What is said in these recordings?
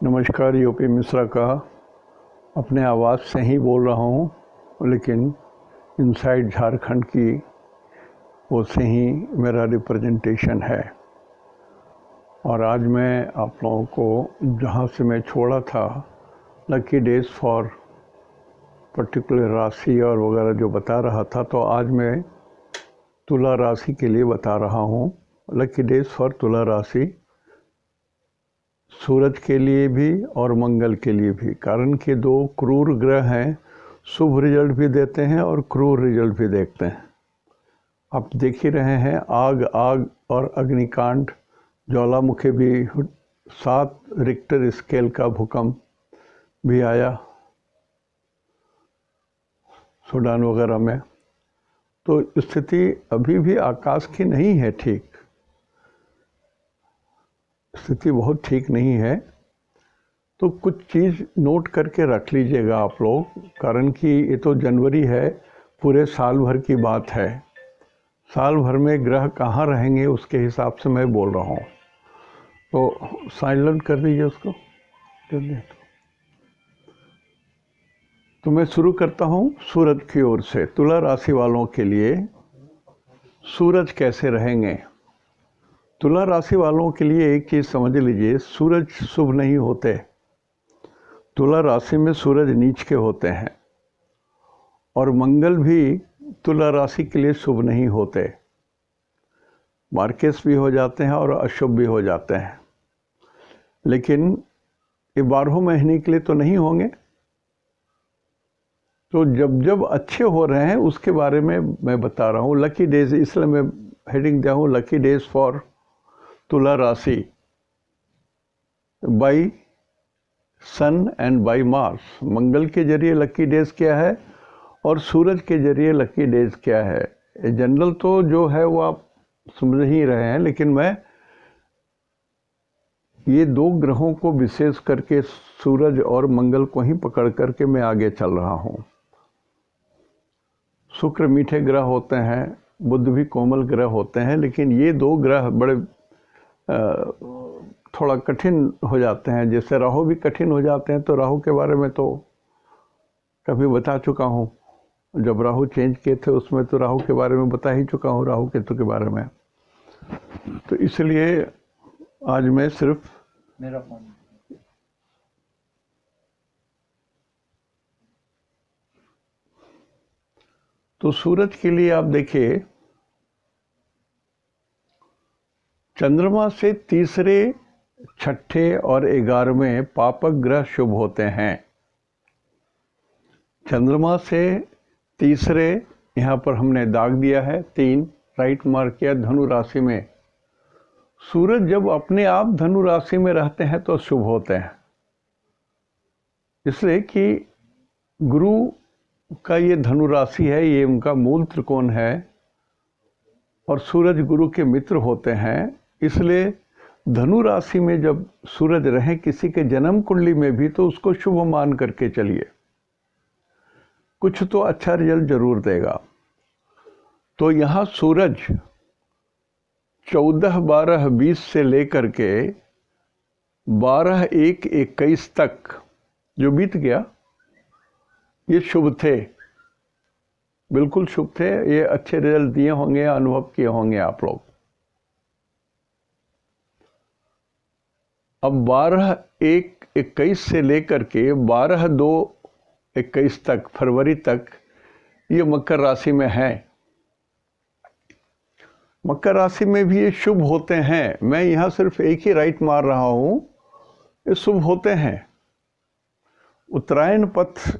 नमस्कार। यूपी मिश्रा का अपने आवाज़ से ही बोल रहा हूँ, लेकिन इनसाइड झारखंड की वो से ही मेरा रिप्रेजेंटेशन है। और आज मैं आप लोगों को जहाँ से मैं छोड़ा था, लकी डेज फॉर पर्टिकुलर राशि और वगैरह जो बता रहा था, तो आज मैं तुला राशि के लिए बता रहा हूँ। लकी डेज फॉर तुला राशि सूरज के लिए भी और मंगल के लिए भी, कारण कि दो क्रूर ग्रह हैं, शुभ रिजल्ट भी देते हैं और क्रूर रिजल्ट भी देखते हैं। आप देख ही रहे हैं, आग और अग्निकांड, ज्वालामुखी भी, 7 रिक्टर स्केल का भूकंप भी आया सूडान वगैरह में। तो स्थिति अभी भी आकाश की नहीं है ठीक, स्थिति बहुत ठीक नहीं है। तो कुछ चीज़ नोट करके रख लीजिएगा आप लोग, कारण कि ये तो जनवरी है, पूरे साल भर की बात है। साल भर में ग्रह कहाँ रहेंगे उसके हिसाब से मैं बोल रहा हूँ। तो साइलेंट कर दीजिए उसको। तो मैं शुरू करता हूँ सूरज की ओर से। तुला राशि वालों के लिए सूरज कैसे रहेंगे। तुला राशि वालों के लिए एक चीज़ समझ लीजिए, सूरज शुभ नहीं होते। तुला राशि में सूरज नीच के होते हैं, और मंगल भी तुला राशि के लिए शुभ नहीं होते। मार्केस भी हो जाते हैं और अशुभ भी हो जाते हैं, लेकिन ये 12 महीने के लिए तो नहीं होंगे। तो जब जब अच्छे हो रहे हैं उसके बारे में मैं बता रहा हूँ। लकी डेज, इसलिए मैं हेडिंग दिया हूँ लकी डेज फॉर तुला राशि, by sun and by Mars. Mangal के जरिए लकी डेज क्या है और सूरज के जरिए लकी डेज क्या है। जनरल तो जो है वो आप समझ ही रहे हैं, लेकिन मैं ये दो ग्रहों को विशेष करके सूरज और मंगल को ही पकड़ करके मैं आगे चल रहा हूँ। शुक्र मीठे ग्रह होते हैं, बुध भी कोमल ग्रह होते हैं, लेकिन ये दो ग्रह बड़े थोड़ा कठिन हो जाते हैं। जैसे राहु भी कठिन हो जाते हैं, तो राहु के बारे में तो कभी बता चुका हूँ। जब राहु चेंज किए थे उसमें तो राहु के बारे में बता ही चुका हूँ, राहु केतु के बारे में। तो इसलिए आज मैं सिर्फ मेरा फोन तो सूरज के लिए आप देखिए, चंद्रमा से तीसरे, छठे और 11वें पापक ग्रह शुभ होते हैं। चंद्रमा से तीसरे, यहाँ पर हमने दाग दिया है 3, राइट मार्क किया, धनु राशि में। सूरज जब अपने आप धनु राशि में रहते हैं तो शुभ होते हैं, इसलिए कि गुरु का ये धनु राशि है, ये उनका मूल त्रिकोण है, और सूरज गुरु के मित्र होते हैं। इसलिए धनु राशि में जब सूरज रहे किसी के जन्म कुंडली में भी, तो उसको शुभ मान करके चलिए, कुछ तो अच्छा रिजल्ट जरूर देगा। तो यहाँ सूरज 14-12-20 से लेकर के 12-1-21 तक जो बीत गया, ये शुभ थे, बिल्कुल शुभ थे। ये अच्छे रिजल्ट दिए होंगे, अनुभव किए होंगे आप लोग। अब 12-1-21 से लेकर के 12-2-21 तक, फरवरी तक, ये मकर राशि में है। मकर राशि में भी ये शुभ होते हैं। मैं यहाँ सिर्फ एक ही राइट मार रहा हूँ, ये शुभ होते हैं। उत्तरायण पथ,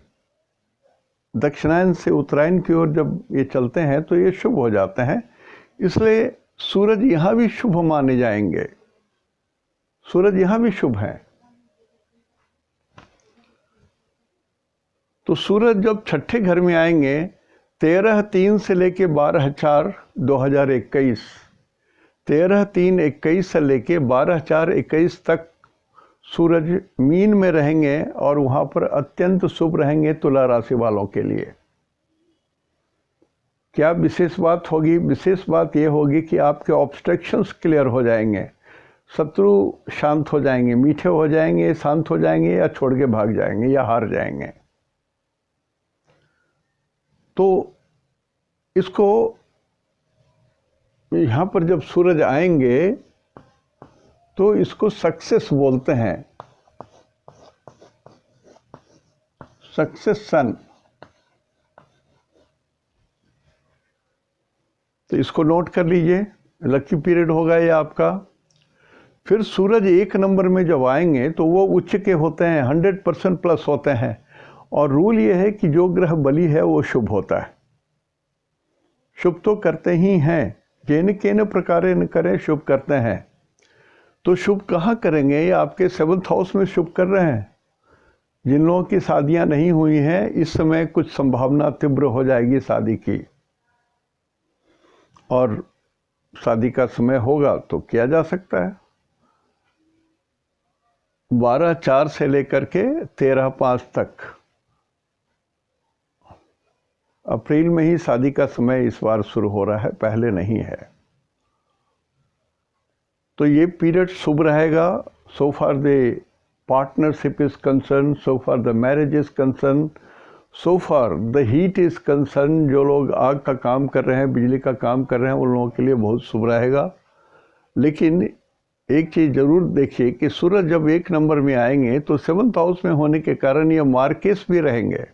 दक्षिणायन से उत्तरायण की ओर जब ये चलते हैं तो ये शुभ हो जाते हैं। इसलिए सूरज यहाँ भी शुभ माने जाएंगे, सूरज यहाँ भी शुभ है। तो सूरज जब छठे घर में आएंगे, 13-3 से लेके 12-4-2021, 13-3-21 से लेके 12-4-21 तक सूरज मीन में रहेंगे, और वहाँ पर अत्यंत शुभ रहेंगे तुला राशि वालों के लिए। क्या विशेष बात होगी? विशेष बात यह होगी कि आपके ऑब्स्ट्रक्शंस क्लियर हो जाएंगे। शत्रु शांत हो जाएंगे, मीठे हो जाएंगे, शांत हो जाएंगे, या छोड़ के भाग जाएंगे या हार जाएंगे। तो इसको यहाँ पर जब सूरज आएंगे तो इसको सक्सेस बोलते हैं, सक्सेस सन। तो इसको नोट कर लीजिए, लकी पीरियड होगा ये आपका। फिर सूरज 1 नंबर में जब आएंगे तो वो उच्च के होते हैं, 100% प्लस होते हैं। और रूल ये है कि जो ग्रह बली है वो शुभ होता है। शुभ तो करते ही हैं, जेन केन प्रकारे न करें, शुभ करते हैं। तो शुभ कहाँ करेंगे? ये आपके 7th हाउस में शुभ कर रहे हैं। जिन लोगों की शादियां नहीं हुई हैं, इस समय कुछ संभावना तीव्र हो जाएगी शादी की, और शादी का समय होगा तो किया जा सकता है। 12/4 से लेकर के 13/5 तक, अप्रैल में ही शादी का समय इस बार शुरू हो रहा है, पहले नहीं है। तो ये पीरियड शुभ रहेगा। So far the partnership is concern, so far the marriage is concern, so far the heat is concern. जो लोग आग का काम कर रहे हैं, बिजली का काम कर रहे हैं, उन लोगों के लिए बहुत शुभ रहेगा। लेकिन एक चीज़ ज़रूर देखिए कि सूरज जब 1 नंबर में आएंगे तो 7th हाउस में होने के कारण ये मार्केस भी रहेंगे,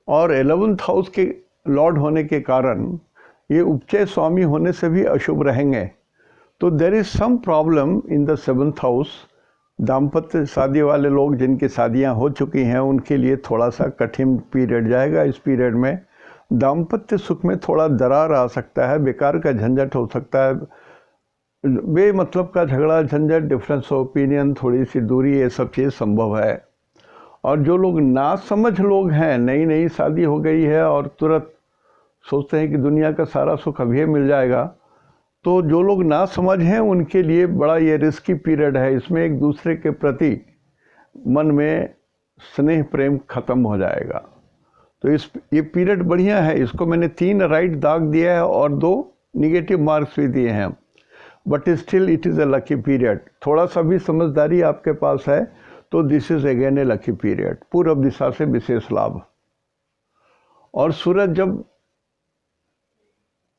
और 11th हाउस के लॉर्ड होने के कारण ये उपचय स्वामी होने से भी अशुभ रहेंगे। तो there is some problem in the 7th house. दाम्पत्य शादी वाले लोग जिनकी शादियां हो चुकी हैं, उनके लिए थोड़ा सा कठिन पीरियड जाएगा। इस पीरियड में दाम्पत्य सुख में थोड़ा दरार आ सकता है, बेकार का झंझट हो सकता है, बेमतलब का झगड़ा झंझट, डिफरेंस ऑफ ओपिनियन, थोड़ी सी दूरी, ये सब चीज़ संभव है। और जो लोग नासमझ लोग हैं, नई नई शादी हो गई है और तुरंत सोचते हैं कि दुनिया का सारा सुख अभी मिल जाएगा, तो जो लोग नासमझ हैं उनके लिए बड़ा ये रिस्की पीरियड है। इसमें एक दूसरे के प्रति मन में स्नेह प्रेम खत्म हो जाएगा। तो ये पीरियड बढ़िया है। इसको मैंने 3 राइट दाग दिया है और 2 निगेटिव मार्क्स भी दिए हैं, but still it is a lucky period. थोड़ा सा भी समझदारी आपके पास है तो this is again A lucky period. पूर्व दिशा से विशेष लाभ। और सूरज जब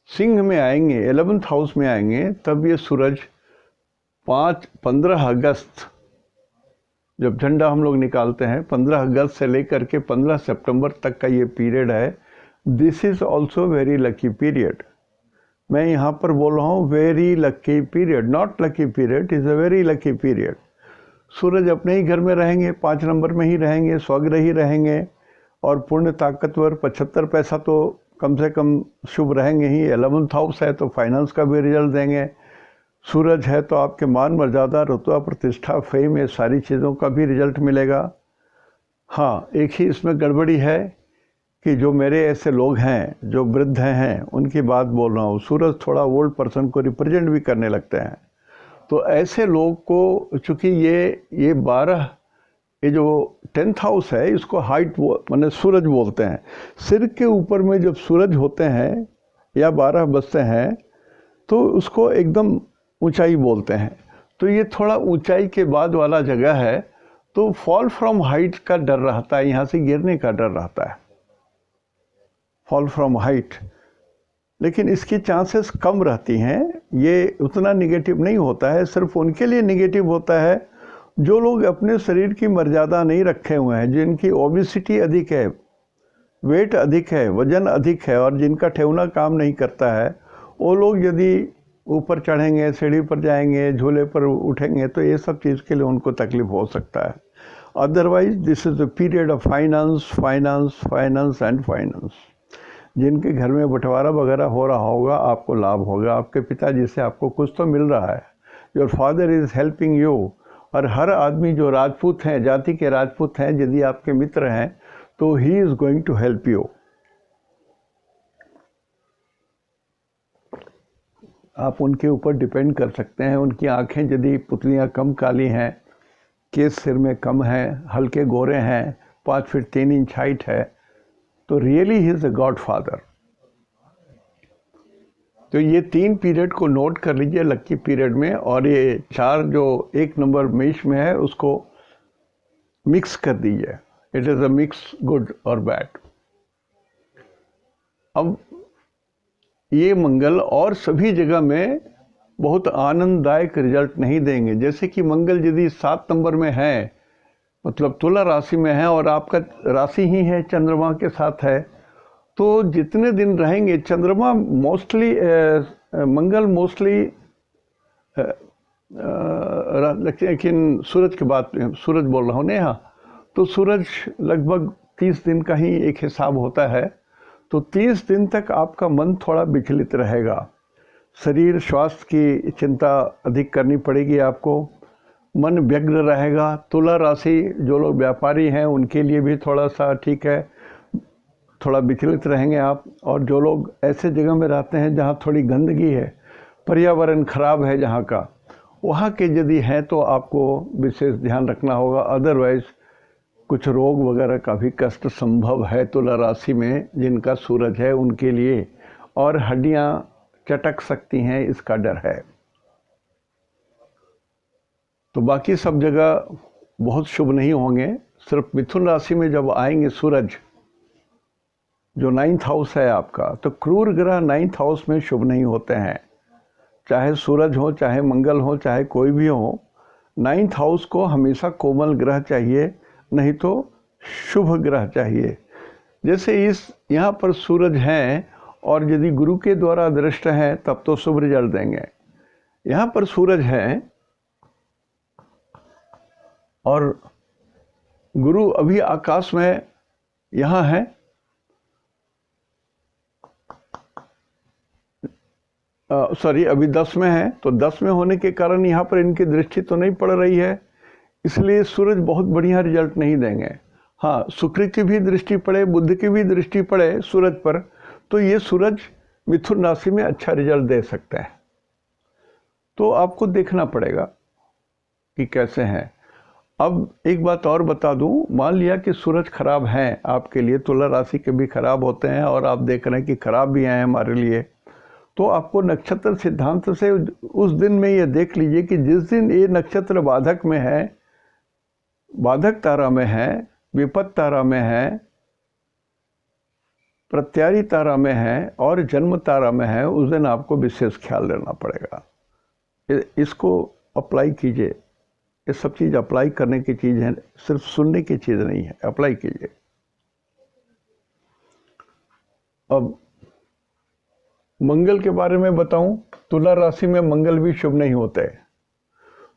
सिंह में आएंगे, 11th हाउस में आएंगे, तब ये सूरज 15 अगस्त जब झंडा हम लोग निकालते हैं, 15 अगस्त से लेकर के 15 सितंबर तक का ये पीरियड है। This is also very lucky period. मैं यहाँ पर बोल रहा हूँ very lucky period, not lucky period, is a very lucky period. सूरज अपने ही घर में रहेंगे, 5 नंबर में ही रहेंगे, स्वग्रह ही रहेंगे, और पूर्ण ताकतवर 75 पैसा तो कम से कम शुभ रहेंगे ही। 11th हाउस है तो फाइनेंस का भी रिजल्ट देंगे। सूरज है तो आपके मान मर्यादा, रुतबा, प्रतिष्ठा, फेम, ये सारी चीज़ों का भी रिजल्ट मिलेगा। हाँ, एक ही इसमें गड़बड़ी है कि जो मेरे ऐसे लोग हैं जो वृद्ध हैं, उनकी बात बोल रहा हूँ। सूरज थोड़ा ओल्ड पर्सन को रिप्रेजेंट भी करने लगते हैं। तो ऐसे लोग को, चूँकि ये 12, ये जो 10th हाउस है, इसको हाइट माने सूरज बोलते हैं। सिर के ऊपर में जब सूरज होते हैं या 12 बजते हैं तो उसको एकदम ऊंचाई बोलते हैं। तो ये थोड़ा ऊंचाई के बाद वाला जगह है, तो फॉल फ्रॉम हाइट का डर रहता है, यहाँ से गिरने का डर रहता है, फॉल फ्रॉम हाइट। लेकिन इसकी चांसेस कम रहती हैं, ये उतना निगेटिव नहीं होता है। सिर्फ उनके लिए निगेटिव होता है जो लोग अपने शरीर की मर्यादा नहीं रखे हुए हैं, जिनकी ओबेसिटी अधिक है, वेट अधिक है, वजन अधिक है, और जिनका ठेवना काम नहीं करता है। वो लोग यदि ऊपर चढ़ेंगे, सीढ़ी पर जाएंगे, झूले पर उठेंगे, तो ये सब चीज़ के लिए उनको तकलीफ हो सकता है। Otherwise this is the period of finance, finance, finance and finance. जिनके घर में बंटवारा वगैरह हो रहा होगा, आपको लाभ होगा। आपके पिताजी से आपको कुछ तो मिल रहा है। Your father is helping you. और हर आदमी जो राजपूत हैं, जाति के राजपूत हैं, यदि आपके मित्र हैं तो he is going to help you. आप उनके ऊपर डिपेंड कर सकते हैं। उनकी आंखें यदि पुतलियाँ कम काली हैं, केस सिर में कम है, हल्के गोरे हैं, 5 फीट 3 इंच हाइट है, तो really he is a God father. तो ये 3 पीरियड को नोट कर लीजिए लक्की पीरियड में, और ये 4 जो 1 नंबर मेष में है उसको मिक्स कर दीजिए। It is a mix good और बैड। अब ये मंगल और सभी जगह में बहुत आनंददायक रिजल्ट नहीं देंगे। जैसे कि मंगल यदि 7 नंबर में है, मतलब तुला राशि में है, और आपका राशि ही है चंद्रमा के साथ है, तो जितने दिन रहेंगे चंद्रमा मोस्टली मंगल मोस्टली लेकिन सूरज की बात, सूरज बोल रहा हूँ नेहा, तो सूरज लगभग 30 दिन का ही एक हिसाब होता है। तो 30 दिन तक आपका मन थोड़ा विचलित रहेगा, शरीर स्वास्थ्य की चिंता अधिक करनी पड़ेगी आपको, मन व्यग्र रहेगा। तुला राशि जो लोग व्यापारी हैं उनके लिए भी थोड़ा सा ठीक है, थोड़ा विचलित रहेंगे आप। और जो लोग ऐसे जगह में रहते हैं जहाँ थोड़ी गंदगी है, पर्यावरण खराब है जहाँ का, वहाँ के यदि हैं तो आपको विशेष ध्यान रखना होगा। अदरवाइज कुछ रोग वगैरह का भी कष्ट संभव है तुला राशि में जिनका सूरज है उनके लिए, और हड्डियाँ चटक सकती हैं, इसका डर है। तो बाकी सब जगह बहुत शुभ नहीं होंगे। सिर्फ मिथुन राशि में जब आएंगे सूरज, जो 9th हाउस है आपका, तो क्रूर ग्रह 9th हाउस में शुभ नहीं होते हैं। चाहे सूरज हो, चाहे मंगल हो, चाहे कोई भी हो, 9th हाउस को हमेशा कोमल ग्रह चाहिए, नहीं तो शुभ ग्रह चाहिए। जैसे इस यहाँ पर सूरज हैं और यदि गुरु के द्वारा दृष्ट हैं तब तो शुभ रिजल्ट देंगे। यहाँ पर सूरज हैं और गुरु अभी आकाश में यहाँ है, सॉरी अभी 10 में है, तो 10 में होने के कारण यहाँ पर इनकी दृष्टि तो नहीं पड़ रही है, इसलिए सूरज बहुत बढ़िया रिजल्ट नहीं देंगे। हाँ, शुक्र की भी दृष्टि पड़े, बुध की भी दृष्टि पड़े सूरज पर, तो ये सूरज मिथुन राशि में अच्छा रिजल्ट दे सकते हैं। तो आपको देखना पड़ेगा कि कैसे हैं। अब एक बात और बता दूं, मान लिया कि सूरज खराब हैं आपके लिए, तुला राशि के भी खराब होते हैं और आप देख रहे हैं कि खराब भी हैं हमारे लिए, तो आपको नक्षत्र सिद्धांत से उस दिन में ये देख लीजिए कि जिस दिन ये नक्षत्र बाधक में है, बाधक तारा में है, विपत्त तारा में है, प्रत्यारी तारा में है और जन्म तारा में है, उस दिन आपको विशेष ख्याल लेना पड़ेगा। इसको अप्लाई कीजिए। ये सब चीज़ अप्लाई करने की चीज़ है, सिर्फ सुनने की चीज़ नहीं है, अप्लाई कीजिए। अब मंगल के बारे में बताऊं, तुला राशि में मंगल भी शुभ नहीं होते।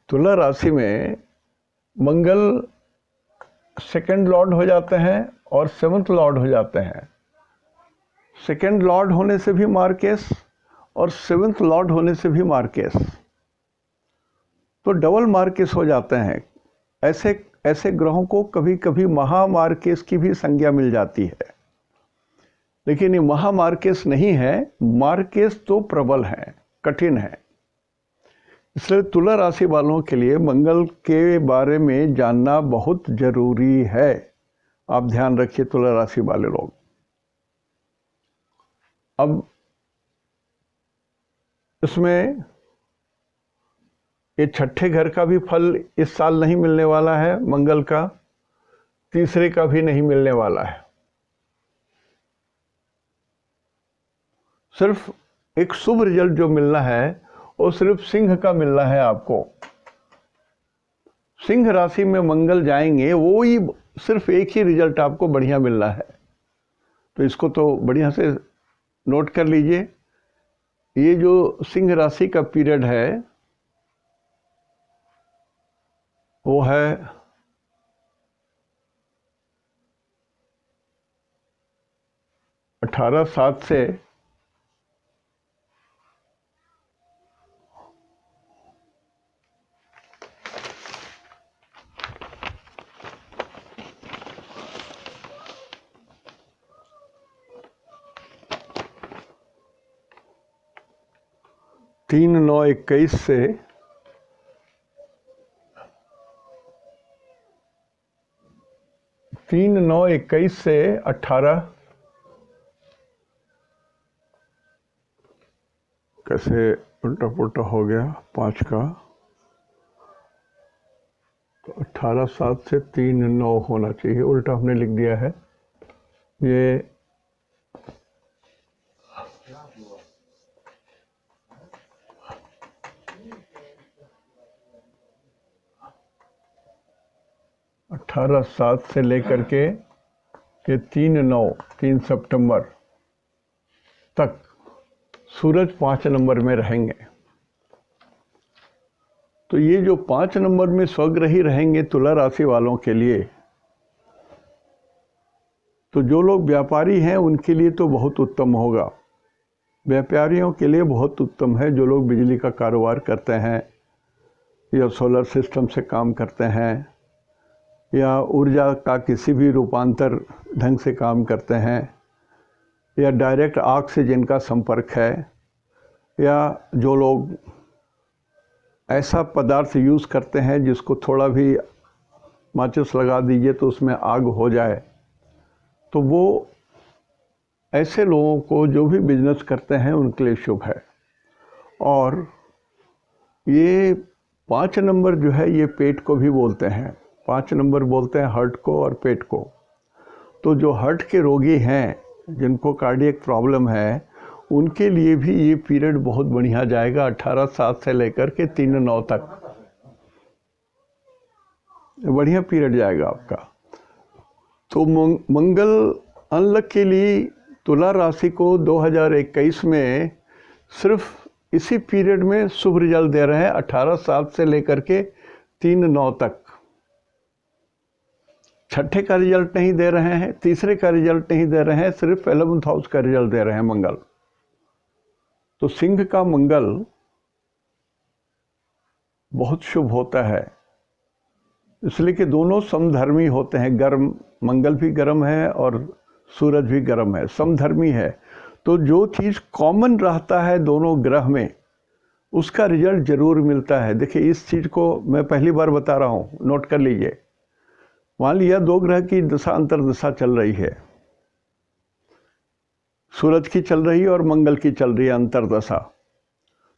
तुला राशि में मंगल 2nd लॉर्ड हो जाते हैं और 7th लॉर्ड हो जाते हैं। 2nd लॉर्ड होने से भी मार्केस और 7th लॉर्ड होने से भी मार्केस, तो डबल मार्केस हो जाते हैं। ऐसे ग्रहों को कभी कभी महामार्केस की भी संज्ञा मिल जाती है, लेकिन ये महामार्केस नहीं है, मार्केस तो प्रबल है, कठिन है। इसलिए तुला राशि वालों के लिए मंगल के बारे में जानना बहुत जरूरी है। आप ध्यान रखिए तुला राशि वाले लोग। अब इसमें ये 6ठे घर का भी फल इस साल नहीं मिलने वाला है मंगल का, तीसरे का भी नहीं मिलने वाला है। सिर्फ एक शुभ रिजल्ट जो मिलना है वो सिर्फ सिंह का मिलना है आपको। सिंह राशि में मंगल जाएंगे, वो ही सिर्फ एक ही रिजल्ट आपको बढ़िया मिलना है। तो इसको तो बढ़िया से नोट कर लीजिए। ये जो सिंह राशि का पीरियड है वो है 18/7 से 3/9/21 से 3/9/21 से 18 कैसे उल्टा पुल्टा हो गया 5 का, तो 18/7 से 3/9 होना चाहिए, उल्टा हमने लिख दिया है। ये अठारह 7 से लेकर के 3 सितंबर तक सूरज 5 नंबर में रहेंगे। तो ये जो 5 नंबर में स्वग्रही रहेंगे तुला राशि वालों के लिए, तो जो लोग व्यापारी हैं उनके लिए तो बहुत उत्तम होगा। व्यापारियों के लिए बहुत उत्तम है। जो लोग बिजली का कारोबार करते हैं या सोलर सिस्टम से काम करते हैं या ऊर्जा का किसी भी रूपांतर ढंग से काम करते हैं या डायरेक्ट आग से जिनका संपर्क है, या जो लोग ऐसा पदार्थ यूज़ करते हैं जिसको थोड़ा भी माचिस लगा दीजिए तो उसमें आग हो जाए, तो वो ऐसे लोगों को जो भी बिजनेस करते हैं उनके लिए शुभ है। और ये 5 नंबर जो है ये पेट को भी बोलते हैं। 5 नंबर बोलते हैं हार्ट को और पेट को। तो जो हार्ट के रोगी हैं, जिनको कार्डियक प्रॉब्लम है, उनके लिए भी ये पीरियड बहुत बढ़िया जाएगा 18/7 से लेकर के 3/9 तक। बढ़िया पीरियड जाएगा आपका। तो मंगल अनलक के लिए तुला राशि को 2021 में सिर्फ इसी पीरियड में शुभ रिजल्ट दे रहे हैं, 18/7 से लेकर के 3/9 तक। छठे का रिजल्ट नहीं दे रहे हैं, तीसरे का रिजल्ट नहीं दे रहे हैं, सिर्फ 11th हाउस का रिजल्ट दे रहे हैं मंगल। तो सिंह का मंगल बहुत शुभ होता है, इसलिए कि दोनों समधर्मी होते हैं। गर्म, मंगल भी गर्म है और सूरज भी गर्म है, समधर्मी है। तो जो चीज़ कॉमन रहता है दोनों ग्रह में, उसका रिजल्ट जरूर मिलता है। देखिए, इस चीज़ को मैं पहली बार बता रहा हूँ, नोट कर लीजिए। मान लिया 2 ग्रह की दशा अंतर्दशा चल रही है, सूरज की चल रही है और मंगल की चल रही है अंतर्दशा।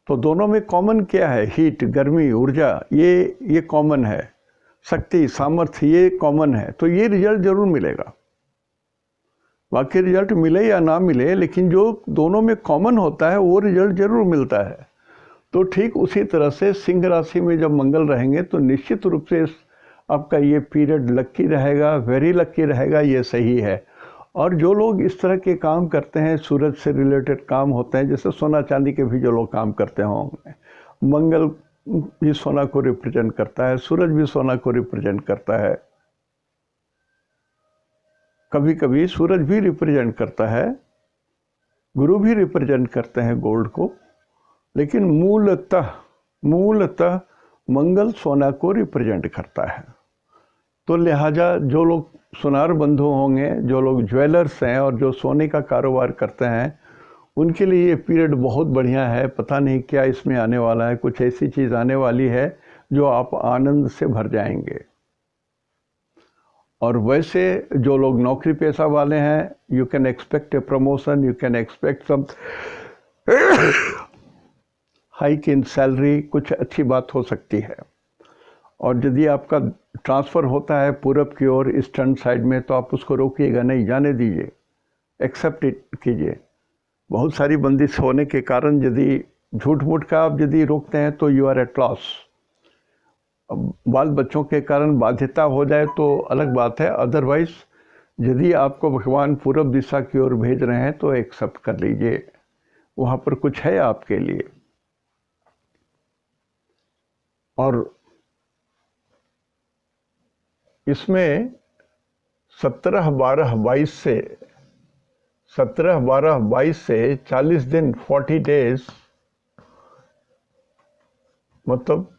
तो दोनों में कॉमन क्या है? हीट, गर्मी, ऊर्जा, ये कॉमन है। शक्ति, सामर्थ्य, ये कॉमन है। तो ये रिजल्ट जरूर मिलेगा। बाकी रिजल्ट मिले या ना मिले, लेकिन जो दोनों में कॉमन होता है वो रिजल्ट जरूर मिलता है। तो ठीक उसी तरह से सिंह राशि में जब मंगल रहेंगे तो निश्चित रूप से आपका ये पीरियड लक्की रहेगा, वेरी लक्की रहेगा, ये सही है। और जो लोग इस तरह के काम करते हैं, सूरज से रिलेटेड काम होते हैं, जैसे सोना चांदी के भी जो लोग काम करते होंगे, मंगल भी सोना को रिप्रेजेंट करता है, सूरज भी सोना को रिप्रेजेंट करता है, कभी कभी सूरज भी रिप्रेजेंट करता है, गुरु भी रिप्रेजेंट करते हैं गोल्ड को, लेकिन मूलतः मंगल सोना को रिप्रेजेंट करता है। तो लिहाजा जो लोग सुनार बंधु होंगे, जो लोग ज्वेलर्स हैं और जो सोने का कारोबार करते हैं, उनके लिए ये पीरियड बहुत बढ़िया है। पता नहीं क्या इसमें आने वाला है, कुछ ऐसी चीज़ आने वाली है जो आप आनंद से भर जाएंगे। और वैसे जो लोग नौकरी पेशा वाले हैं, you can expect a promotion, you can expect some hike in salary, कुछ अच्छी बात हो सकती है। और यदि आपका ट्रांसफ़र होता है पूरब की ओर, ईस्टर्न साइड में, तो आप उसको रोकिएगा नहीं, जाने दीजिए, एक्सेप्ट कीजिए। बहुत सारी बंदिश होने के कारण यदि झूठ मूठ का आप यदि रोकते हैं तो यू आर एट लॉस। बाल बच्चों के कारण बाध्यता हो जाए तो अलग बात है, अदरवाइज यदि आपको भगवान पूरब दिशा की ओर भेज रहे हैं तो एक्सेप्ट कर लीजिए, वहाँ पर कुछ है आपके लिए। और इसमें 17/12/22 से 40 दिन, 40 डेज, मतलब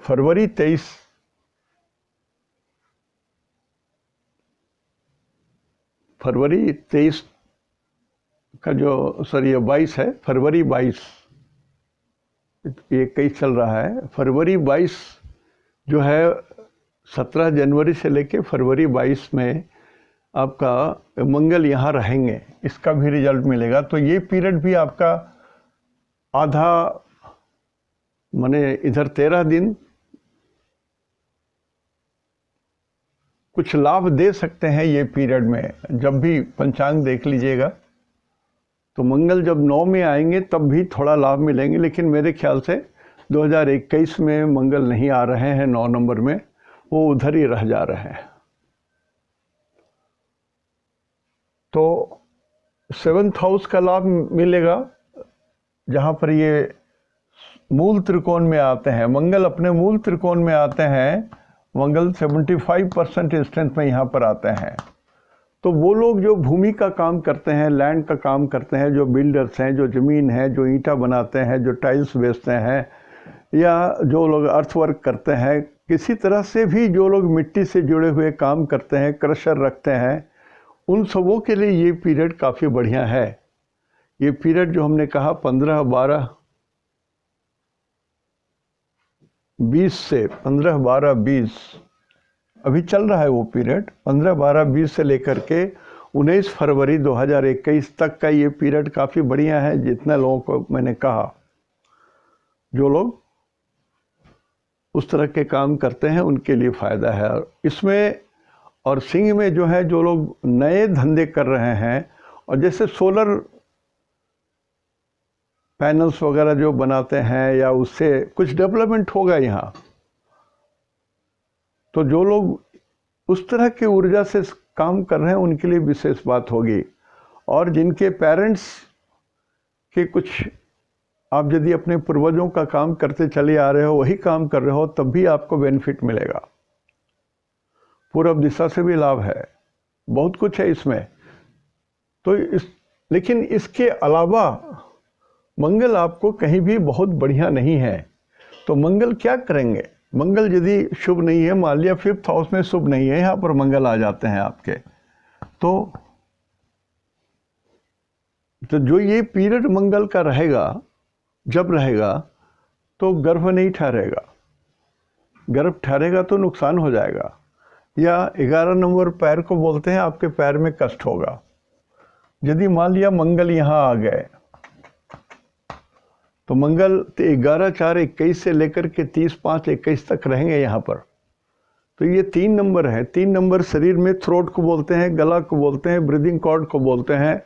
फरवरी 23 का जो ये 22 है, फरवरी 22, ये 21 चल रहा है। फरवरी 22 जो है 17 जनवरी से लेके फरवरी 22 में आपका मंगल यहाँ रहेंगे, इसका भी रिजल्ट मिलेगा। तो ये पीरियड भी आपका आधा, माने इधर 13 दिन कुछ लाभ दे सकते हैं ये पीरियड में। जब भी पंचांग देख लीजिएगा तो मंगल जब 9 में आएंगे तब भी थोड़ा लाभ मिलेंगे, लेकिन मेरे ख्याल से 2021 में मंगल नहीं आ रहे हैं 9 नंबर में, वो उधर ही रह जा रहे हैं। तो 7th हाउस का लाभ मिलेगा, जहाँ पर ये मूल त्रिकोण में आते हैं। मंगल अपने मूल त्रिकोण में आते हैं, मंगल 75% स्ट्रेंथ में यहाँ पर आते हैं। तो वो लोग जो भूमि का काम करते हैं, लैंड का काम करते हैं, जो बिल्डर्स हैं, जो ज़मीन है, जो ईंटा बनाते हैं, जो टाइल्स बेचते हैं, या जो लोग अर्थवर्क करते हैं, किसी तरह से भी जो लोग मिट्टी से जुड़े हुए काम करते हैं, क्रशर रखते हैं, उन सबों के लिए ये पीरियड काफ़ी बढ़िया है। ये पीरियड जो हमने कहा 15, 12, 20 से 15, 12, 20 अभी चल रहा है वो पीरियड। 15, 12, 20 से लेकर के 19 फरवरी 2021 तक का ये पीरियड काफ़ी बढ़िया है। जितने लोगों को मैंने कहा, जो लोग उस तरह के काम करते हैं उनके लिए फ़ायदा है इसमें। और सिंह में जो है, जो लोग नए धंधे कर रहे हैं, और जैसे सोलर पैनल्स वगैरह जो बनाते हैं, या उससे कुछ डेवलपमेंट होगा यहाँ, तो जो लोग उस तरह की ऊर्जा से काम कर रहे हैं उनके लिए विशेष बात होगी। और जिनके पेरेंट्स के कुछ, आप यदि अपने पूर्वजों का काम करते चले आ रहे हो, वही काम कर रहे हो, तब भी आपको बेनिफिट मिलेगा। पूर्व दिशा से भी लाभ है, बहुत कुछ है इसमें। तो लेकिन इसके अलावा मंगल आपको कहीं भी बहुत बढ़िया नहीं है। तो मंगल क्या करेंगे? मंगल यदि शुभ नहीं है, मान लिया 5th हाउस में शुभ नहीं है, यहाँ पर मंगल आ जाते हैं आपके, तो जो ये पीरियड मंगल का रहेगा, जब रहेगा तो गर्भ नहीं ठहरेगा। गर्भ ठहरेगा तो नुकसान हो जाएगा, या 11 नंबर पैर को बोलते हैं, आपके पैर में कष्ट होगा। यदि मान लिया मंगल यहाँ आ गए, तो मंगल 11/4/21 से लेकर के 30/5/21 तक रहेंगे यहाँ पर। तो ये 3 नंबर है। 3 नंबर शरीर में थ्रोट को बोलते हैं, गला को बोलते हैं, ब्रीदिंग कॉर्ड को बोलते हैं,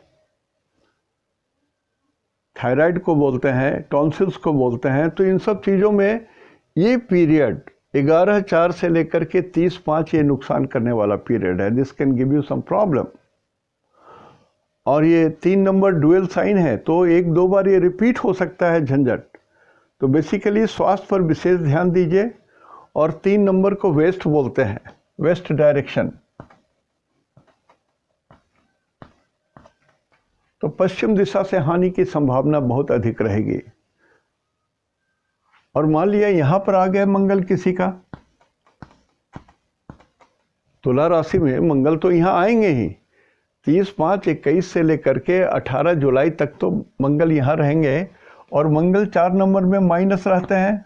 थायराइड को बोलते हैं, टॉन्सिल्स को बोलते हैं। तो इन सब चीज़ों में ये पीरियड 11/4 से लेकर के 30/5 ये नुकसान करने वाला पीरियड है। This can give you some problem. और ये 3 नंबर डुअल साइन है, तो 1-2 बार ये रिपीट हो सकता है झंझट। तो बेसिकली स्वास्थ्य पर विशेष ध्यान दीजिए। और 3 नंबर को वेस्ट बोलते हैं, वेस्ट डायरेक्शन। तो पश्चिम दिशा से हानि की संभावना बहुत अधिक रहेगी। और मान लिया यहाँ पर आ गया मंगल किसी का, तुला राशि में मंगल तो यहाँ आएंगे ही। 30/5/21 से लेकर के 18 जुलाई तक तो मंगल यहाँ रहेंगे। और मंगल 4 नंबर में माइनस रहते हैं,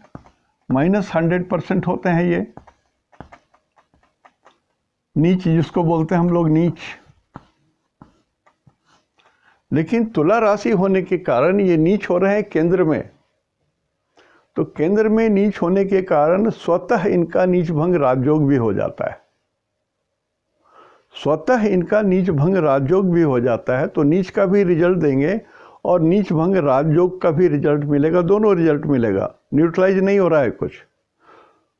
-100% होते हैं ये। नीच जिसको बोलते हैं हम लोग, नीच। लेकिन तुला राशि होने के कारण ये नीच हो रहे हैं केंद्र में। तो केंद्र में नीच होने के कारण स्वतः इनका नीच भंग राजयोग भी हो जाता है। स्वतः इनका नीच भंग राजयोग भी हो जाता है। तो नीच का भी रिजल्ट देंगे और नीच भंग राजयोग का भी रिजल्ट मिलेगा, दोनों रिजल्ट मिलेगा। न्यूट्रलाइज नहीं हो रहा है कुछ।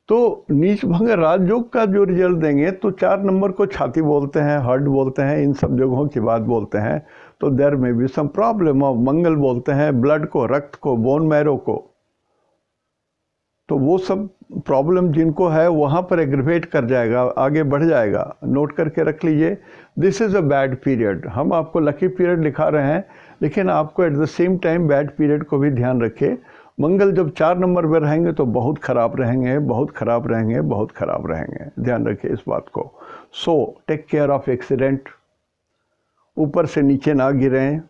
तो नीच भंग राजयोग का जो रिजल्ट देंगे, तो 4 नंबर को छाती बोलते हैं, हार्ट बोलते हैं, इन सब जगहों की बात बोलते हैं। तो देयर में भी सम प्रॉब्लम ऑफ, मंगल बोलते हैं ब्लड को, रक्त को, बोन मैरो को। तो वो सब प्रॉब्लम जिनको है वहाँ पर एग्रीवेट कर जाएगा, आगे बढ़ जाएगा। नोट करके रख लीजिए, this is a bad period. हम आपको लकी पीरियड लिखा रहे हैं, लेकिन आपको at the same time bad period को भी ध्यान रखिए। मंगल जब 4 नंबर पर रहेंगे तो बहुत ख़राब रहेंगे, बहुत ख़राब रहेंगे, बहुत ख़राब रहेंगे। ध्यान रखिए इस बात को। So take care of accident. ऊपर से नीचे ना गिरें,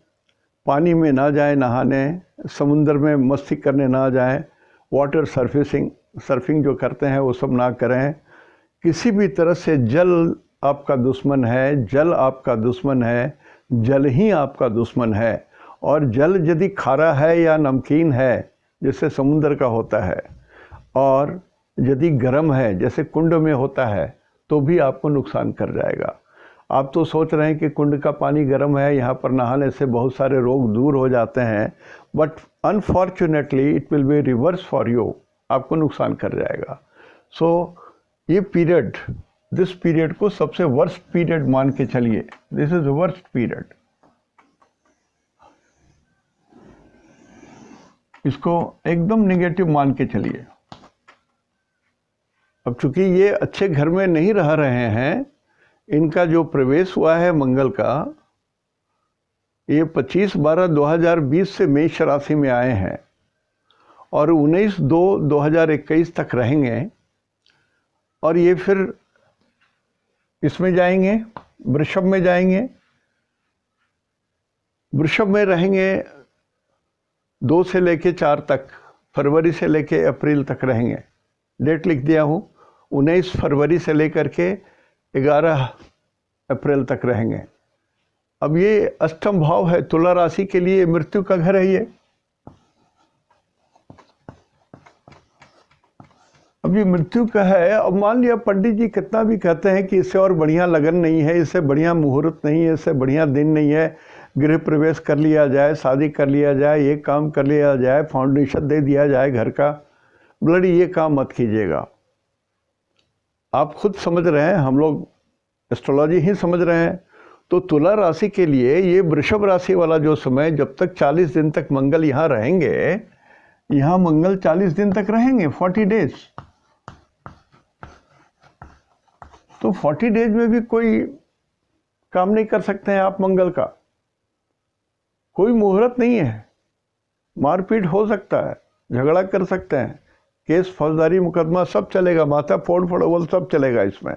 पानी में ना जाएं नहाने, समुंदर में मस्ती करने ना जाएं, वाटर सर्फिंग जो करते हैं वो सब ना करें। किसी भी तरह से जल आपका दुश्मन है, जल आपका दुश्मन है, जल ही आपका दुश्मन है। और जल यदि खारा है या नमकीन है जैसे समुद्र का होता है, और यदि गर्म है जैसे कुंड में होता है, तो भी आपको नुकसान कर जाएगा। आप तो सोच रहे हैं कि कुंड का पानी गर्म है, यहाँ पर नहाने से बहुत सारे रोग दूर हो जाते हैं, but unfortunately it will be reverse for you, आपको नुकसान कर जाएगा। सो ये पीरियड, दिस पीरियड को सबसे वर्स्ट पीरियड मान के चलिए, दिस इज वर्स्ट पीरियड। इसको एकदम नेगेटिव मान के चलिए। अब चूंकि ये अच्छे घर में नहीं रह रहे हैं, इनका जो प्रवेश हुआ है मंगल का, ये 25/12/2020 से मेष राशि में आए हैं और 19/2/2021 तक रहेंगे, और ये फिर इसमें जाएंगे, वृषभ में जाएंगे। वृषभ में रहेंगे 2 से लेके 4 तक, फरवरी से लेके अप्रैल तक रहेंगे। डेट लिख दिया हूँ, 19 फरवरी से लेकर के 11 अप्रैल तक रहेंगे। अब ये अष्टम भाव है, तुला राशि के लिए मृत्यु का घर है ये। अब ये मृत्यु का है। अब मान लिया पंडित जी कितना भी कहते हैं कि इससे और बढ़िया लगन नहीं है, इससे बढ़िया मुहूर्त नहीं है, इससे बढ़िया दिन नहीं है, गृह प्रवेश कर लिया जाए, शादी कर लिया जाए, ये काम कर लिया जाए, फाउंडेशन दे दिया जाए घर का, ब्लडी ये काम मत कीजिएगा। आप खुद समझ रहे हैं, हम लोग एस्ट्रोलॉजी ही समझ रहे हैं। तो तुला राशि के लिए ये वृषभ राशि वाला जो समय, जब तक 40 दिन तक मंगल यहाँ रहेंगे, यहाँ मंगल 40 दिन तक रहेंगे, 40 डेज। तो 40 डेज में भी कोई काम नहीं कर सकते हैं आप मंगल का, कोई मुहूर्त नहीं है, मारपीट हो सकता है, झगड़ा कर सकते हैं, केस फौजदारी मुकदमा सब चलेगा, माथा फोड़ फोड़ोवल सब चलेगा इसमें।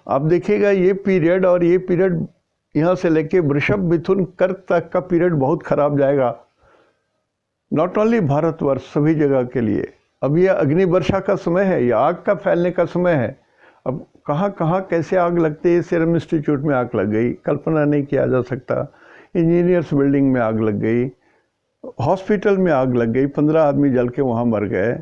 आप देखिएगा ये पीरियड, और ये पीरियड यहाँ से लेके वृषभ मिथुन कर्क तक का पीरियड बहुत खराब जाएगा, नॉट ओनली भारतवर्ष, सभी जगह के लिए। अब ये अग्नि वर्षा का समय है, ये आग का फैलने का समय है। अब कहाँ कहाँ कैसे आग लगती है, सीरम इंस्टीट्यूट में आग लग गई, कल्पना नहीं किया जा सकता। इंजीनियर्स बिल्डिंग में आग लग गई, हॉस्पिटल में आग लग गई, 15 आदमी जल के वहाँ मर गए,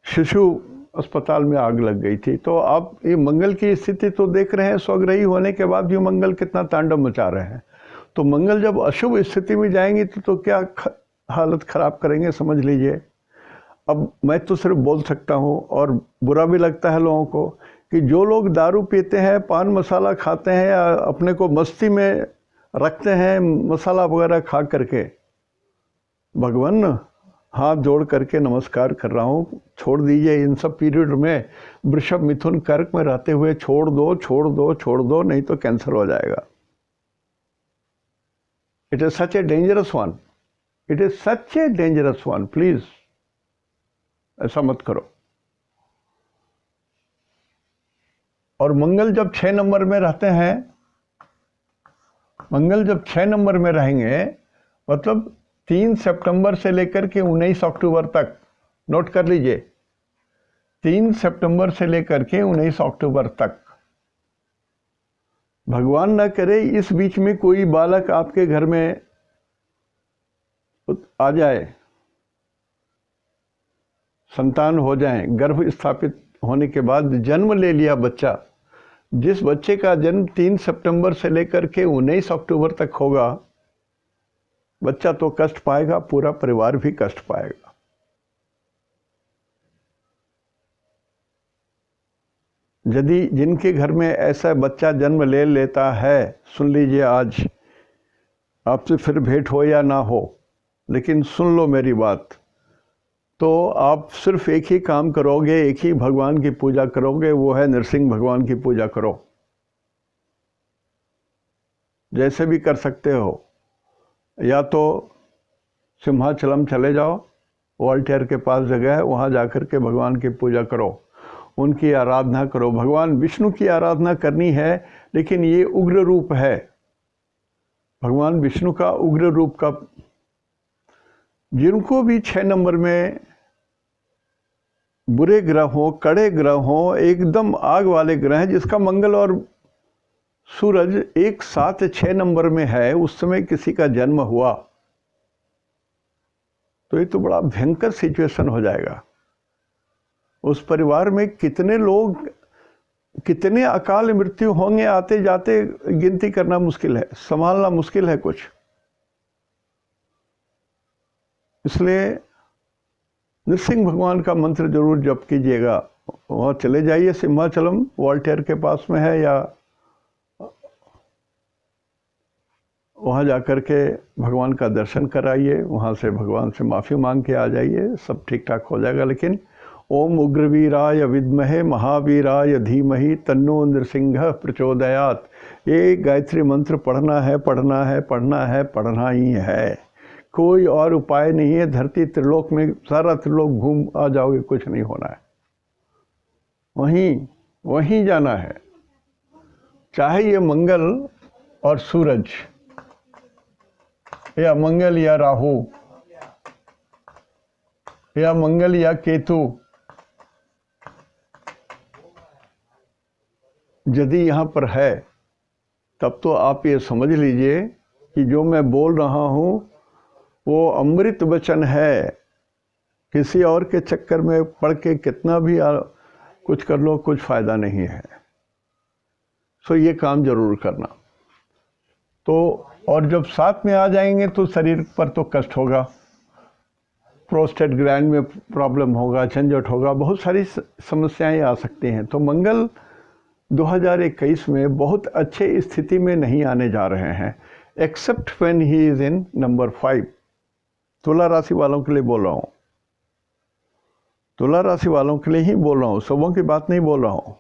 शिशु अस्पताल में आग लग गई थी। तो आप ये मंगल की स्थिति तो देख रहे हैं, स्वग्रही होने के बाद भी मंगल कितना तांडव मचा रहे हैं। तो मंगल जब अशुभ स्थिति में जाएंगी तो क्या हालत खराब करेंगे, समझ लीजिए। अब मैं तो सिर्फ बोल सकता हूँ, और बुरा भी लगता है लोगों को कि जो लोग दारू पीते हैं, पान मसाला खाते हैं, या अपने को मस्ती में रखते हैं मसाला वगैरह खा करके, भगवान हाथ जोड़ करके नमस्कार कर रहा हूँ, छोड़ दीजिए इन सब पीरियड में। वृषभ मिथुन कर्क में रहते हुए छोड़ दो, छोड़ दो, छोड़ दो, नहीं तो कैंसर हो जाएगा। It is such a dangerous one, it is such a dangerous one, please ऐसा मत करो। और मंगल जब 6 नंबर में रहते हैं, मंगल जब 6 नंबर में रहेंगे, मतलब 3 सितंबर से लेकर के 19 अक्टूबर तक, नोट कर लीजिए, 3 सितंबर से लेकर के 19 अक्टूबर तक। भगवान न करे इस बीच में कोई बालक आपके घर में आ जाए, संतान हो जाए, गर्भ स्थापित होने के बाद जन्म ले लिया बच्चा, जिस बच्चे का जन्म 3 सितंबर से लेकर के 19 अक्टूबर तक होगा, बच्चा तो कष्ट पाएगा, पूरा परिवार भी कष्ट पाएगा। यदि जिनके घर में ऐसा बच्चा जन्म ले लेता है, सुन लीजिए, आज आपसे फिर भेंट हो या ना हो, लेकिन सुन लो मेरी बात, तो आप सिर्फ एक ही काम करोगे, एक ही भगवान की पूजा करोगे, वो है नरसिंह भगवान की पूजा करो। जैसे भी कर सकते हो, या तो सिंहाचलम चले जाओ, वॉल्टेयर के पास जगह है, वहाँ जाकर के भगवान की पूजा करो, उनकी आराधना करो। भगवान विष्णु की आराधना करनी है, लेकिन ये उग्र रूप है, भगवान विष्णु का उग्र रूप का। जिनको भी 6 नंबर में बुरे ग्रह हों, कड़े ग्रह हों, एकदम आग वाले ग्रह हैं, जिसका मंगल और सूरज 1 7 6 नंबर में है, उस समय किसी का जन्म हुआ तो ये तो बड़ा भयंकर सिचुएशन हो जाएगा। उस परिवार में कितने लोग, कितने अकाल मृत्यु होंगे आते जाते, गिनती करना मुश्किल है, संभालना मुश्किल है कुछ। इसलिए नृसिंह भगवान का मंत्र जरूर जप कीजिएगा। वहाँ चले जाइए, सिंहाचलम वॉल्टेयर के पास में है, या वहाँ जाकर के भगवान का दर्शन कराइए, वहाँ से भगवान से माफ़ी मांग के आ जाइए, सब ठीक ठाक हो जाएगा। लेकिन ओम उग्रवीराय विद्महे महावीराय धीमहि तन्नो नृसिंह प्रचोदयात्, ये गायत्री मंत्र पढ़ना है, पढ़ना है, पढ़ना है, पढ़ना ही है, कोई और उपाय नहीं है। धरती त्रिलोक में सारा त्रिलोक घूम आ जाओगे, कुछ नहीं होना है, वहीं जाना है। चाहे ये मंगल और सूरज, या मंगल या राहु, या मंगल या केतु, यदि यहाँ पर है तब तो आप ये समझ लीजिए कि जो मैं बोल रहा हूँ वो अमृत वचन है। किसी और के चक्कर में पढ़ के कितना भी कुछ कर लो, कुछ फ़ायदा नहीं है। सो ये काम जरूर करना। तो और जब साथ में आ जाएंगे तो शरीर पर तो कष्ट होगा, प्रोस्टेट ग्लैंड में प्रॉब्लम होगा, झंझट होगा, बहुत सारी समस्याएं आ सकती हैं। तो मंगल 2021 में बहुत अच्छे स्थिति में नहीं आने जा रहे हैं, except when he is in number 5। तुला राशि वालों के लिए बोल रहा हूँ, तुला राशि वालों के लिए ही बोल रहा हूँ, सबों की बात नहीं बोल रहा हूँ।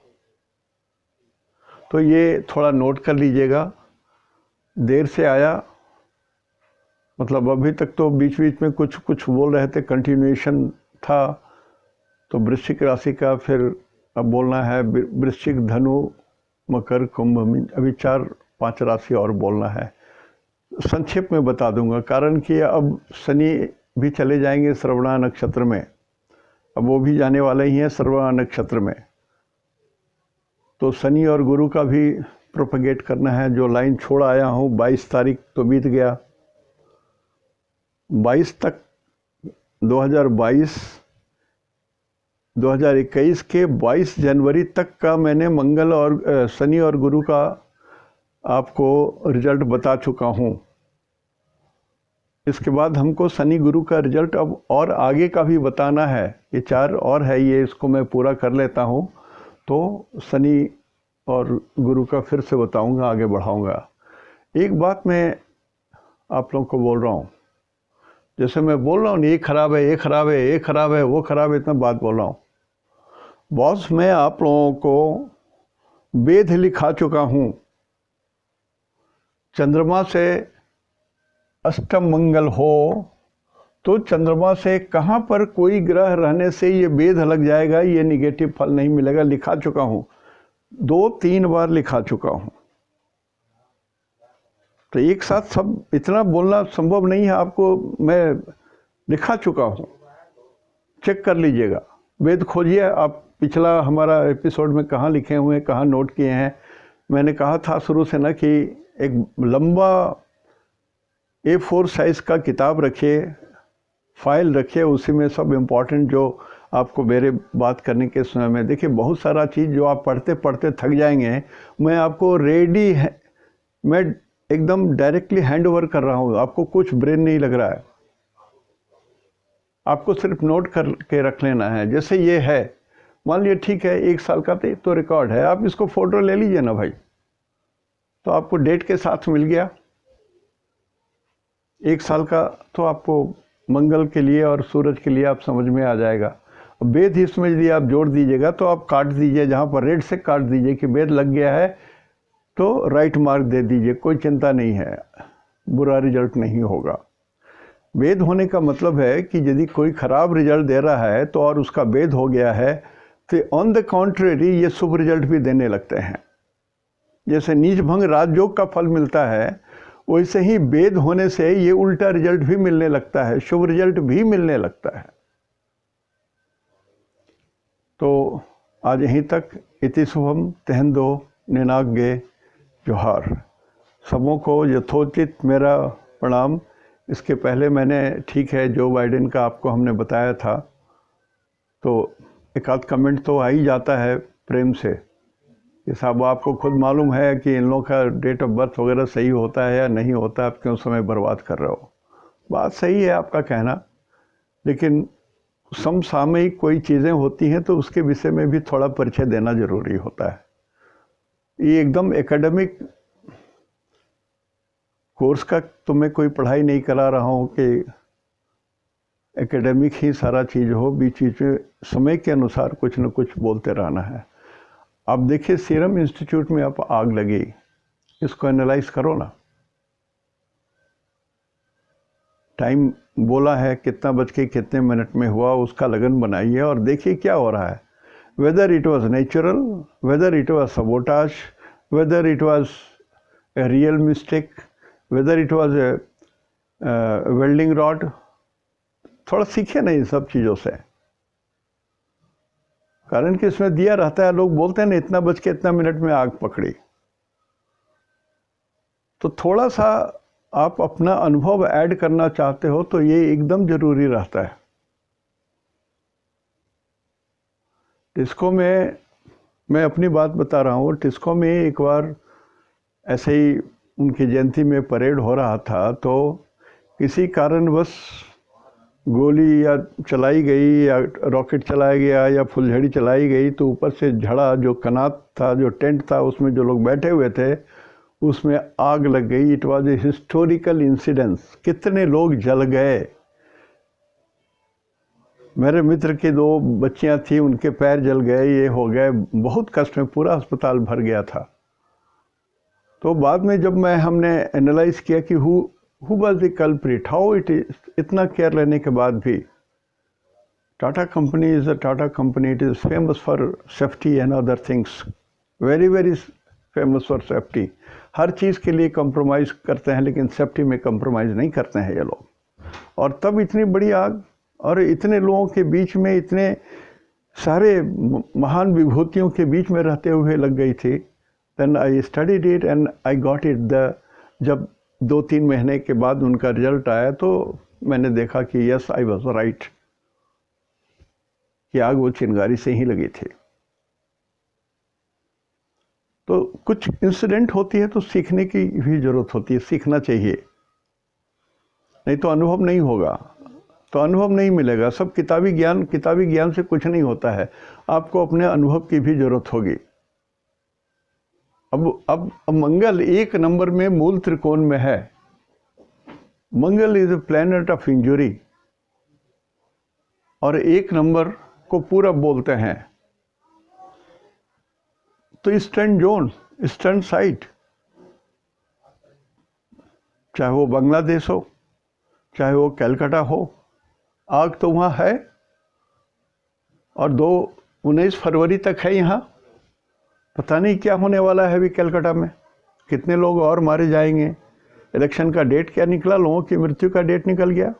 तो ये थोड़ा नोट कर लीजिएगा। देर से आया, मतलब अभी तक तो बीच बीच में कुछ कुछ बोल रहे थे, कंटिन्यूएशन था। तो वृश्चिक राशि का फिर अब बोलना है, वृश्चिक, धनु, मकर, कुंभ, अभी 4-5 राशि और बोलना है। संक्षेप में बता दूंगा, कारण कि अब शनि भी चले जाएंगे श्रवणा नक्षत्र में, अब वो भी जाने वाले ही हैं श्रवणा नक्षत्र में। तो शनि और गुरु का भी प्रोपगेट करना है। जो लाइन छोड़ आया हूँ, 22 तारीख तो बीत गया, 22 तक 2021 के 22 जनवरी तक का मैंने मंगल और शनि और गुरु का आपको रिजल्ट बता चुका हूँ। इसके बाद हमको शनि गुरु का रिजल्ट अब और आगे का भी बताना है। ये 4 और है, ये इसको मैं पूरा कर लेता हूँ तो शनि और गुरु का फिर से बताऊंगा, आगे बढ़ाऊंगा। एक बात मैं आप लोगों को बोल रहा हूँ, जैसे मैं बोल रहा हूँ ये खराब है, ये खराब है, ये खराब है, वो खराब है, इतना बात बोल रहा हूँ। बॉस, मैं आप लोगों को वेद लिखा चुका हूँ। चंद्रमा से अष्टम मंगल हो तो चंद्रमा से कहाँ पर कोई ग्रह रहने से ये वेद लग जाएगा, ये निगेटिव फल नहीं मिलेगा, लिखा चुका हूँ, 2-3 बार लिखा चुका हूँ। तो एक साथ सब इतना बोलना संभव नहीं है आपको, मैं लिखा चुका हूँ, चेक कर लीजिएगा, वेद खोजिए आप। पिछला हमारा एपिसोड में कहाँ लिखे हुए हैं, कहाँ नोट किए हैं। मैंने कहा था शुरू से ना कि एक लंबा A4 साइज़ का किताब रखिए, फाइल रखिए, उसी में सब इम्पोर्टेंट जो आपको मेरे बात करने के समय में, देखिए बहुत सारा चीज़ जो आप पढ़ते पढ़ते थक जाएंगे, मैं आपको रेडी है, मैं एकदम डायरेक्टली हैंड ओवर कर रहा हूँ, आपको कुछ ब्रेन नहीं लग रहा है, आपको सिर्फ नोट करके रख लेना है। जैसे ये है, मान लिया ठीक है 1 साल का तो रिकॉर्ड है, आप इसको फ़ोटो ले लीजिए ना भाई, तो आपको डेट के साथ मिल गया। 1 साल का तो आपको मंगल के लिए और सूरज के लिए आप समझ में आ जाएगा। वेद इसमें यदि आप जोड़ दीजिएगा तो आप काट दीजिए, जहाँ पर रेड से काट दीजिए कि वेद लग गया है तो राइट मार्क दे दीजिए, कोई चिंता नहीं है, बुरा रिजल्ट नहीं होगा। वेद होने का मतलब है कि यदि कोई ख़राब रिजल्ट दे रहा है तो और उसका वेद हो गया है तो ऑन द कॉन्ट्रेरी ये शुभ रिजल्ट भी देने लगते हैं। जैसे नीच भंग राजयोग का फल मिलता है, वैसे ही वेद होने से ये उल्टा रिजल्ट भी मिलने लगता है, शुभ रिजल्ट भी मिलने लगता है। तो आज यहीं तक। इति शुभम तेहंदो निनाग्गे जोहार। सबों को यथोचित मेरा प्रणाम। इसके पहले मैंने, ठीक है, जो बाइडेन का आपको हमने बताया था, तो एक आध कमेंट तो आ ही जाता है प्रेम से कि साहब आपको खुद मालूम है कि इन लोगों का डेट ऑफ बर्थ वगैरह सही होता है या नहीं होता, आप क्यों समय बर्बाद कर रहे हो। बात सही है आपका कहना, लेकिन समसामयिक कोई चीज़ें होती हैं तो उसके विषय में भी थोड़ा परिचय देना ज़रूरी होता है। ये एकदम एकेडमिक कोर्स का तो मैं कोई पढ़ाई नहीं करा रहा हूँ कि एकेडमिक ही सारा चीज़ हो, बीच बीच में समय के अनुसार कुछ न कुछ बोलते रहना है। आप देखिए, सीरम इंस्टीट्यूट में आप आग लगी, इसको एनालाइज करो ना। टाइम बोला है कितना बज के कितने मिनट में हुआ, उसका लगन बनाइए और देखिए क्या हो रहा है। Whether it was natural, whether it was sabotage, whether it was a real mistake, whether it was a welding rod. थोड़ा सीखे ना इन सब चीज़ों से, कारण कि इसमें दिया रहता है, लोग बोलते हैं ना इतना बज के इतना मिनट में आग पकड़ी। तो थोड़ा सा आप अपना अनुभव ऐड करना चाहते हो तो ये एकदम ज़रूरी रहता है। टिस्को में, मैं अपनी बात बता रहा हूँ, टिस्को में एक बार ऐसे ही उनकी जयंती में परेड हो रहा था, तो किसी कारणवश गोली या चलाई गई या रॉकेट चलाया गया या फुलझड़ी चलाई गई, तो ऊपर से झड़ा, जो कनात था, जो टेंट था, उसमें जो लोग बैठे हुए थे, उसमें आग लग गई। It was a historical incidence. कितने लोग जल गए। मेरे मित्र की 2 बच्चियां थी, उनके पैर जल गए, ये हो गए, बहुत कष्ट में पूरा अस्पताल भर गया था। तो बाद में जब हमने एनालाइज किया कि who was the culprit, how it is, इतना केयर लेने के बाद भी, Tata company is a Tata company, it is famous for safety and other things, very very famous for safety. हर चीज़ के लिए कंप्रोमाइज़ करते हैं, लेकिन सेफ्टी में कंप्रोमाइज़ नहीं करते हैं ये लोग। और तब इतनी बड़ी आग और इतने लोगों के बीच में, इतने सारे महान विभूतियों के बीच में रहते हुए लग गई थी। Then I studied it and I got it. जब 2-3 महीने के बाद उनका रिजल्ट आया तो मैंने देखा कि यस, आई वॉज राइट, कि आग वो चिंगारी से ही लगी थी। तो कुछ इंसिडेंट होती है तो सीखने की भी ज़रूरत होती है, सीखना चाहिए, नहीं तो अनुभव नहीं होगा, तो अनुभव नहीं मिलेगा। सब किताबी ज्ञान से कुछ नहीं होता है, आपको अपने अनुभव की भी ज़रूरत होगी। अब मंगल 1 नंबर में मूल त्रिकोण में है। Mangal is a planet of injury, और 1 नंबर को पूरब बोलते हैं। तो ईस्टर्न जोन, ईस्टर्न साइड, चाहे वो बांग्लादेश हो, चाहे वो कलकत्ता हो, आग तो वहाँ है। और 19 फरवरी तक है यहाँ। पता नहीं क्या होने वाला है अभी कलकत्ता में, कितने लोग और मारे जाएंगे। इलेक्शन का डेट क्या निकला, लोगों की मृत्यु का डेट निकल गया।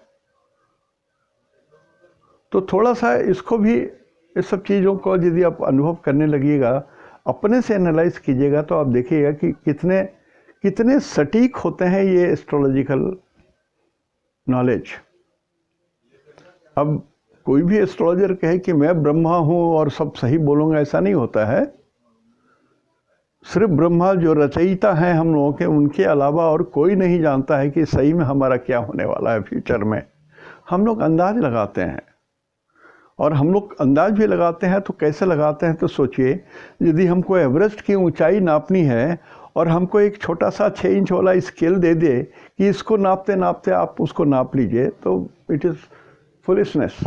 तो थोड़ा सा इसको भी, इस सब चीज़ों को यदि आप अनुभव करने लगिएगा, अपने से एनालाइज कीजिएगा, तो आप देखिएगा कि कितने सटीक होते हैं ये एस्ट्रोलॉजिकल नॉलेज। अब कोई भी एस्ट्रोलॉजर कहे कि मैं ब्रह्मा हूँ और सब सही बोलूँगा, ऐसा नहीं होता है। सिर्फ ब्रह्मा जो रचयिता हैं हम लोगों के, उनके अलावा और कोई नहीं जानता है कि सही में हमारा क्या होने वाला है फ्यूचर में। हम लोग अंदाज लगाते हैं, और हम लोग अंदाज भी लगाते हैं तो कैसे लगाते हैं, तो सोचिए, यदि हमको एवरेस्ट की ऊंचाई नापनी है और हमको एक छोटा सा 6 इंच वाला स्केल दे दे कि इसको नापते नापते आप उसको नाप लीजिए, तो इट इज़ फुलिशनेस।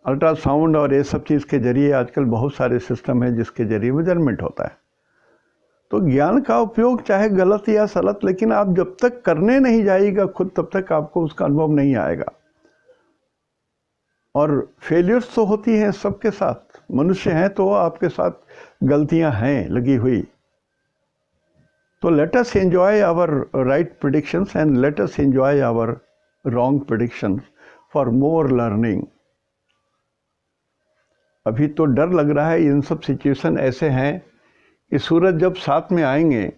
अल्ट्रासाउंड और ये सब चीज़ के जरिए आजकल बहुत सारे सिस्टम हैं जिसके जरिए मेजरमेंट होता है। तो ज्ञान का उपयोग चाहे गलत या सलत, लेकिन आप जब तक करने नहीं जाइएगा खुद, तब तक आपको उसका अनुभव नहीं आएगा। और फेलियर्स तो होती हैं सबके साथ, मनुष्य हैं तो आपके साथ गलतियां हैं लगी हुई। तो let us enjoy our right predictions and let us enjoy our wrong predictions for more learning. अभी तो डर लग रहा है, इन सब सिचुएशन ऐसे हैं ये सूरज जब साथ में आएंगे,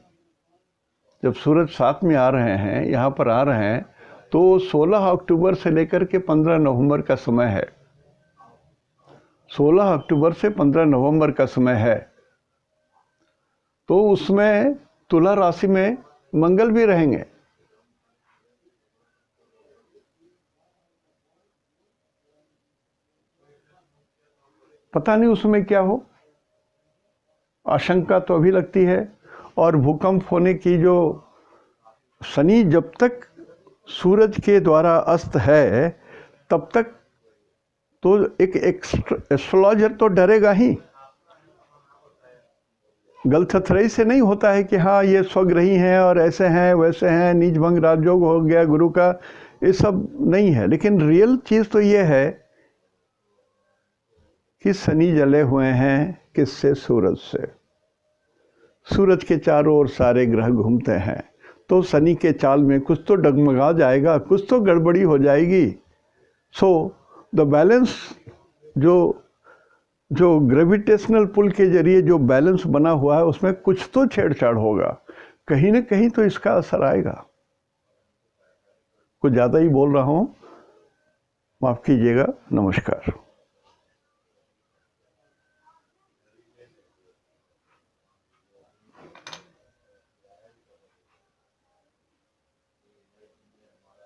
जब सूरज साथ में आ रहे हैं, यहाँ पर आ रहे हैं, तो 16 अक्टूबर से लेकर के 15 नवंबर का समय है। 16 अक्टूबर से 15 नवंबर का समय है। तो उसमें तुला राशि में मंगल भी रहेंगे। पता नहीं उसमें क्या हो, आशंका तो अभी लगती है। और भूकंप होने की जो, शनि जब तक सूरज के द्वारा अस्त है तब तक तो एक एस्ट्रोलॉजर तो डरेगा ही। गलतफहमी से नहीं होता है कि हाँ ये स्वग्रही हैं और ऐसे हैं वैसे हैं, नीच भंग राजयोग हो गया गुरु का, ये सब नहीं है। लेकिन रियल चीज़ तो ये है कि शनि जले हुए हैं किससे? सूरज से। सूरज के चारों ओर सारे ग्रह घूमते हैं, तो शनि के चाल में कुछ तो डगमगा जाएगा, कुछ तो गड़बड़ी हो जाएगी। सो द बैलेंस, जो ग्रेविटेशनल पुल के जरिए जो बैलेंस बना हुआ है उसमें कुछ तो छेड़छाड़ होगा, कहीं ना कहीं तो इसका असर आएगा। कुछ ज़्यादा ही बोल रहा हूँ, माफ़ कीजिएगा। नमस्कार।